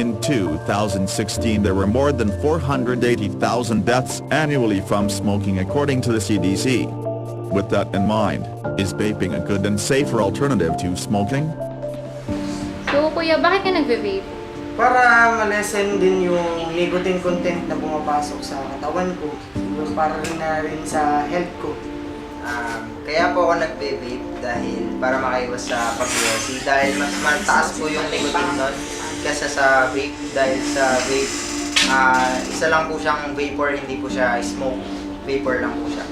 In 2016 there were more than 480,000 deaths annually from smoking according to the CDC. With that in mind, is vaping a good and safer alternative to smoking? So kuya, bakit ka nagbe-vape? Para malesen din yung nicotine content na pumapasok sa katawan ko. Siguro para rin na rin sa health ko. Kaya po ako nagbe-vape dahil para makaiwas sa pag-iwasi. Dahil mas mataas po yung nicotine nun kaysa sa vape. Dahil sa vape, isa lang po siyang vapor, hindi po siya smoke. Vapor lang po siya.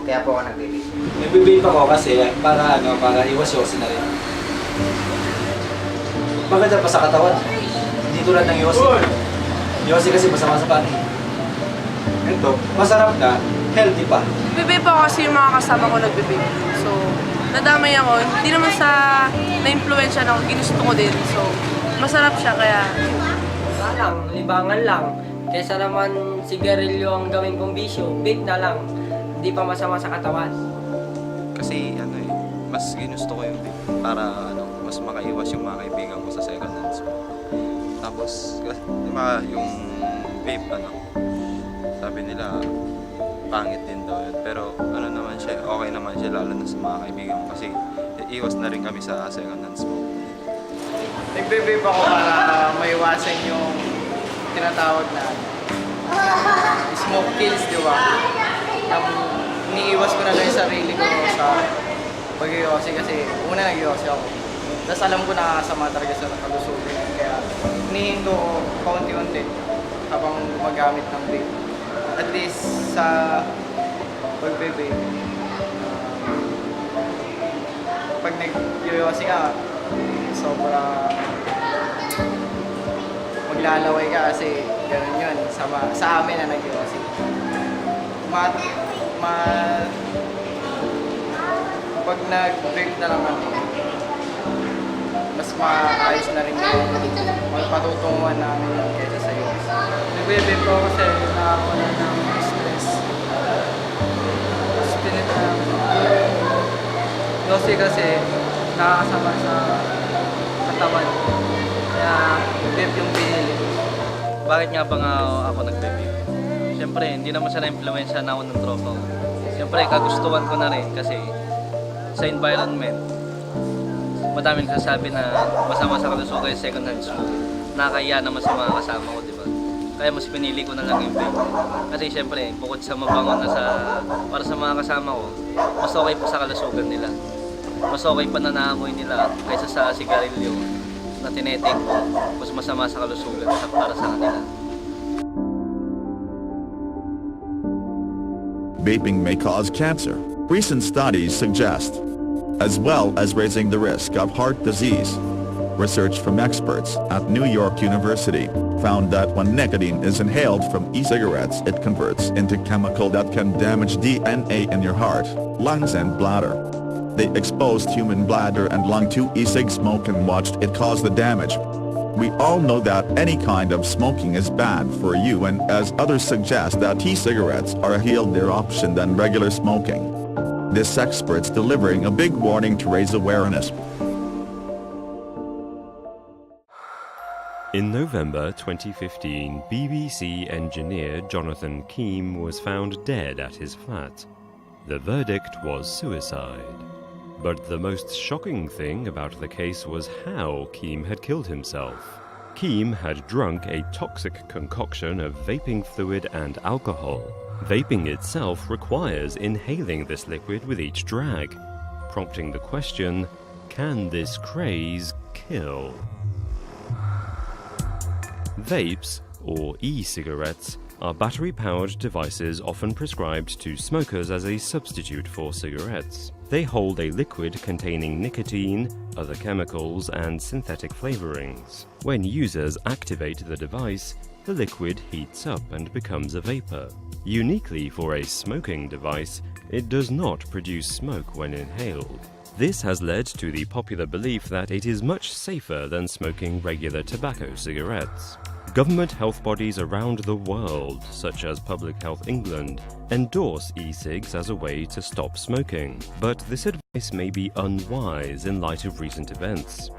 Kaya po ako nagbe-vape. Nagbe-vape ako kasi para iwas-yosi na rin. Maganda pa sa katawan. Hindi tulad ng yosi. Yosi kasi masama sa pani. Ito, masarap na, healthy pa. Nagbe-vape ako kasi yung mga kasama ko nagbe-vape. So, nadamay ako. Hindi naman sa na-influensya ako, ginusto ko din. So, masarap siya kaya... Wala lang, libangan lang. Kesa naman sigarilyo ang gawin kong bisyo, vape na lang. Hindi pa masama sa katawan. Kasi mas ginusto ko yung vape para mas makaiwas yung mga kaibigan ko sa second hand smoke. Tapos, yung vape sabi nila pangit din daw yun. Pero naman siya, okay naman siya lalo na sa mga kaibigan ko kasi iwas na rin kami sa second hand smoke. Nagbe-vape ako para maiwasan yung tinatawag na smoke kills, di ba? Iniiwas ko na lang yung sarili ko sa pag-iossi kasi una nag-iossi ako. Tapos alam ko nakakasama talaga sa kalusugan. Kaya hinihinto ko kaunti-unti habang gumagamit ng vape. At least sa pag-vape, pag nag-iossi ka, sobra maglalaway ka kasi gano'n yun sa amin na nag-iossi. Pag nag-vape na naman, mas maayos na rin yung patutunguhan namin kaysa sa iyo. Nagbe-vape ko kasi nakakawala ng stress. Tapos yosi kasi nakakasama sa katawan. Kaya vape yung pinili. Bakit nga ba nga ako nagbe-vape? Siyempre, hindi naman siya na-influensya na ako ng tropa ko. Siyempre, kagustuhan ko na rin kasi sa environment, madaming nagsasabi na masama sa kalusugan yung second hand smoke. Nakakaya naman sa mga kasama ko, di ba? Kaya mas pinili ko na lang yung vape. Kasi siyempre, bukod sa mabango na para sa mga kasama ko, mas okay pa sa kalusugan nila. Mas okay pa na naamoy nila kaysa sa sigarilyo na tinetik ko, mas masama sa kalusugan para sa kanila. Vaping may cause cancer, recent studies suggest, as well as raising the risk of heart disease. Research from experts at New York University found that when nicotine is inhaled from e-cigarettes, it converts into chemical that can damage DNA in your heart, lungs and bladder. They exposed human bladder and lung to e-cig smoke and watched it cause the damage. We all know that any kind of smoking is bad for you, and as others suggest that e-cigarettes are a healthier option than regular smoking. This expert's delivering a big warning to raise awareness. In November 2015, BBC engineer Jonathan Keam was found dead at his flat. The verdict was suicide. But the most shocking thing about the case was how Keam had killed himself. Keam had drunk a toxic concoction of vaping fluid and alcohol. Vaping itself requires inhaling this liquid with each drag, prompting the question, can this craze kill? Vapes, or e-cigarettes, are battery-powered devices often prescribed to smokers as a substitute for cigarettes. They hold a liquid containing nicotine, other chemicals, and synthetic flavorings. When users activate the device, the liquid heats up and becomes a vapor. Uniquely for a smoking device, it does not produce smoke when inhaled. This has led to the popular belief that it is much safer than smoking regular tobacco cigarettes. Government health bodies around the world, such as Public Health England, endorse e-cigs as a way to stop smoking, but this advice may be unwise in light of recent events.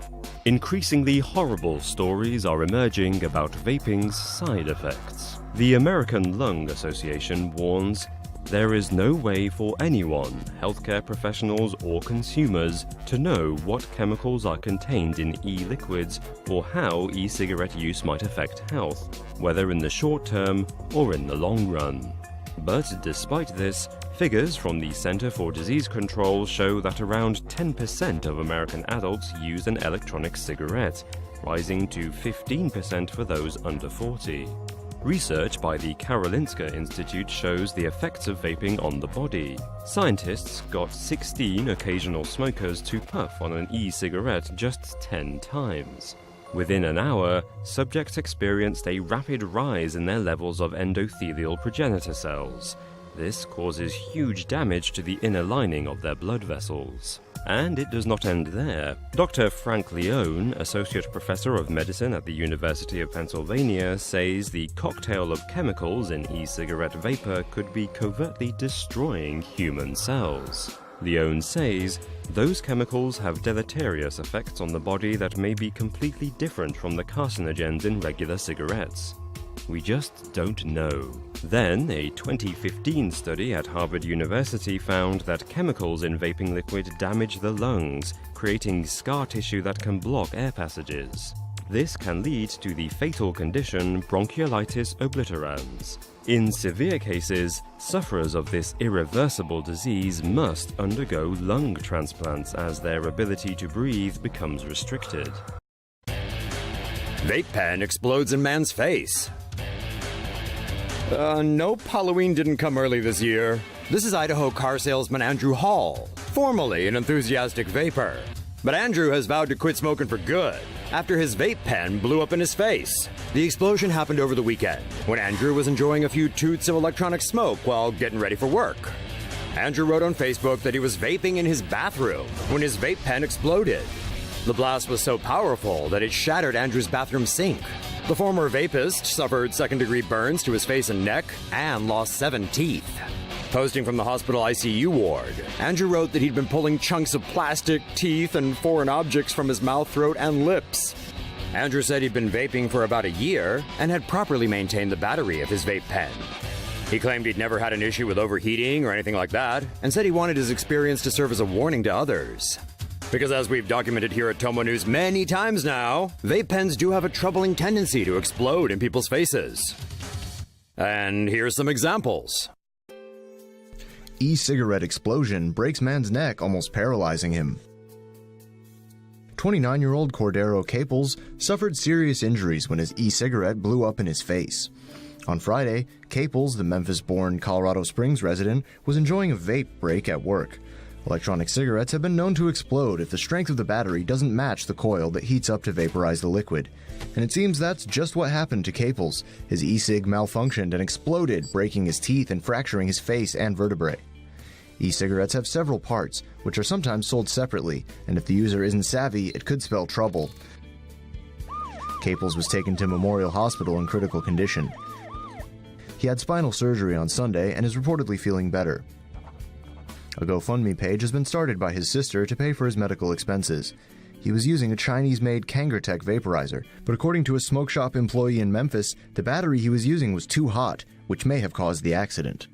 Increasingly horrible stories are emerging about vaping's side effects. The American Lung Association warns there is no way for anyone, healthcare professionals or consumers, to know what chemicals are contained in e-liquids or how e-cigarette use might affect health, whether in the short term or in the long run. But despite this, figures from the Center for Disease Control show that around 10% of American adults use an electronic cigarette, rising to 15% for those under 40. Research by the Karolinska Institute shows the effects of vaping on the body. Scientists got 16 occasional smokers to puff on an e-cigarette just 10 times. Within an hour, subjects experienced a rapid rise in their levels of endothelial progenitor cells. This causes huge damage to the inner lining of their blood vessels. And it does not end there. Dr. Frank Leone, Associate Professor of Medicine at the University of Pennsylvania, says the cocktail of chemicals in e-cigarette vapor could be covertly destroying human cells. Leone says those chemicals have deleterious effects on the body that may be completely different from the carcinogens in regular cigarettes. We just don't know. Then, a 2015 study at Harvard University found that chemicals in vaping liquid damage the lungs, creating scar tissue that can block air passages. This can lead to the fatal condition bronchiolitis obliterans. In severe cases, sufferers of this irreversible disease must undergo lung transplants as their ability to breathe becomes restricted. Vape pen explodes in man's face. Nope, Halloween didn't come early this year. This is Idaho car salesman Andrew Hall, formerly an enthusiastic vapor. But Andrew has vowed to quit smoking for good after his vape pen blew up in his face. The explosion happened over the weekend when Andrew was enjoying a few toots of electronic smoke while getting ready for work. Andrew wrote on Facebook that he was vaping in his bathroom when his vape pen exploded. The blast was so powerful that it shattered Andrew's bathroom sink. The former vapist suffered second-degree burns to his face and neck and lost 7 teeth. Posting from the hospital ICU ward, Andrew wrote that he'd been pulling chunks of plastic, teeth, and foreign objects from his mouth, throat, and lips. Andrew said he'd been vaping for about a year and had properly maintained the battery of his vape pen. He claimed he'd never had an issue with overheating or anything like that, and said he wanted his experience to serve as a warning to others. Because as we've documented here at Tomo News many times now, vape pens do have a troubling tendency to explode in people's faces. And here's some examples. E-cigarette explosion breaks man's neck, almost paralyzing him. 29-year-old Cordero Caples suffered serious injuries when his e-cigarette blew up in his face. On Friday, Caples, the Memphis-born Colorado Springs resident, was enjoying a vape break at work. Electronic cigarettes have been known to explode if the strength of the battery doesn't match the coil that heats up to vaporize the liquid. And it seems that's just what happened to Caples. His e-cig malfunctioned and exploded, breaking his teeth and fracturing his face and vertebrae. E-cigarettes have several parts, which are sometimes sold separately, and if the user isn't savvy, it could spell trouble. Caples was taken to Memorial Hospital in critical condition. He had spinal surgery on Sunday and is reportedly feeling better. A GoFundMe page has been started by his sister to pay for his medical expenses. He was using a Chinese-made Kangertech vaporizer, but according to a smoke shop employee in Memphis, the battery he was using was too hot, which may have caused the accident.